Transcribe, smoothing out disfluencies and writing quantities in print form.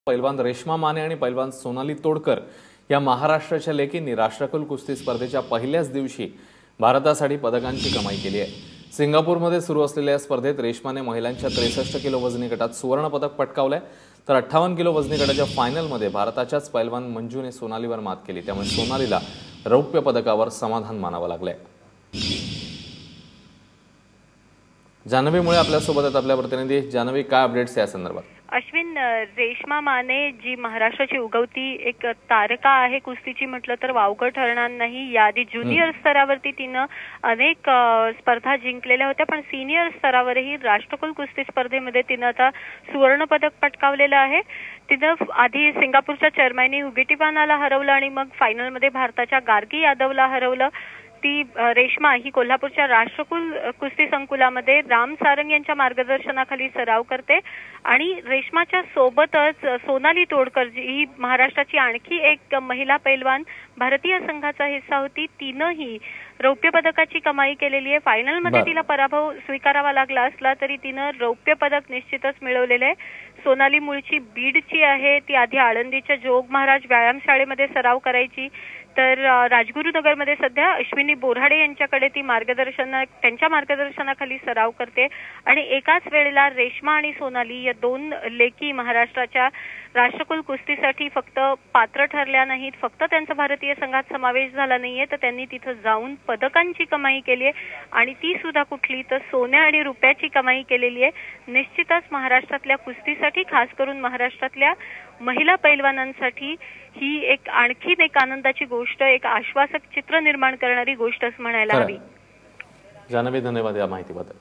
पैलवान रेश्मा माने आणि पैलवान सोनाली तोडकर या महाराष्ट्राच्या लेकींनी राष्ट्रकुल कुस्ती स्पर्धेच्या पहिल्याच दिवशी भारतासाठी पदकांची कमाई केली आहे। सिंगापूरमध्ये सुरू असलेल्या या स्पर्धेत रेश्माने महिलांच्या 63 किलो वजनी गटात सुवर्ण पदक पटकावले, तर 58 किलो वजनी गटाच्या फायनलमध्ये भारताच्याच पैलवान मंजूने सोनालीवर मात केली। त्यामुळे सोनालीला रौप्य पदकावर समाधान मानावं लागलंय। जानवी मुळे आपल्या सोबत आहेत आपल्या प्रतिनिधी। जानवी, काय अपडेट्स या संदर्भात? अश्विन, रेश्मा माने जी महाराष्ट्राची उगवती एक तारका आहे कुस्तीची म्हटलं तर वावगं ठरणार नाही। याआधी ज्युनियर स्तरावरती तिनं अनेक स्पर्धा जिंकलेल्या होत्या, पण सिनियर स्तरावरही राष्ट्रकुल कुस्ती स्पर्धेमध्ये तिनं आता सुवर्ण पदक पटकावलेलं आहे। तिनं आधी सिंगापूरच्या चेअरमॅनी हुगेटिवानाला हरवलं आणि मग फायनलमध्ये भारताच्या गार्गी यादवला हरवलं। ती रेश्मा ही कोल्हापूरच्या राष्ट्रकुल कुस्ती संकुलामध्ये राम सारंग यांच्या मार्गदर्शनाखाली सराव करते आणि रेश्माच्या सोबतच सोनाली तोडकर ही महाराष्ट्राची आणखी एक महिला पैलवान भारतीय संघाचा हिस्सा होती। तिनंही रौप्य पदकाची कमाई केलेली आहे। फायनलमध्ये तिला पराभव स्वीकारावा लागला असला तरी तिनं रौप्य पदक निश्चितच मिळवलेलं आहे। सोनाली मूळची बीडची आहे। ती आधी आळंदीच्या जोग महाराज व्यायामशाळेमध्ये सराव करायची, तर राजगुरुनगरमध्ये सध्या अश्विनी बोराडे यांच्याकडे ती त्यांच्या मार्गदर्शनाखाली सराव करते आणि एकाच वेळेला रेश्मा आणि सोनाली या दोन लेकी महाराष्ट्राच्या राष्ट्रकुल कुस्तीसाठी फक्त पात्र ठरल्या नाहीत, फक्त त्यांचा भारतीय संघात समावेश झाला नाहीये, तर त्यांनी तिथं जाऊन पदकांची कमाई केली आहे आणि ती सुद्धा कुठली तर सोन्या आणि रुपयाची कमाई केलेली आहे। निश्चितच महाराष्ट्रातल्या कुस्तीसाठी, खास करून महाराष्ट्रातल्या महिला पैलवानांसाठी ही एक आणखीन एक आनंदाची गोष्ट, एक आश्वासक चित्र निर्माण करणारी गोष्ट म्हणायला हवी। जानवी, धन्यवाद या माहितीबद्दल।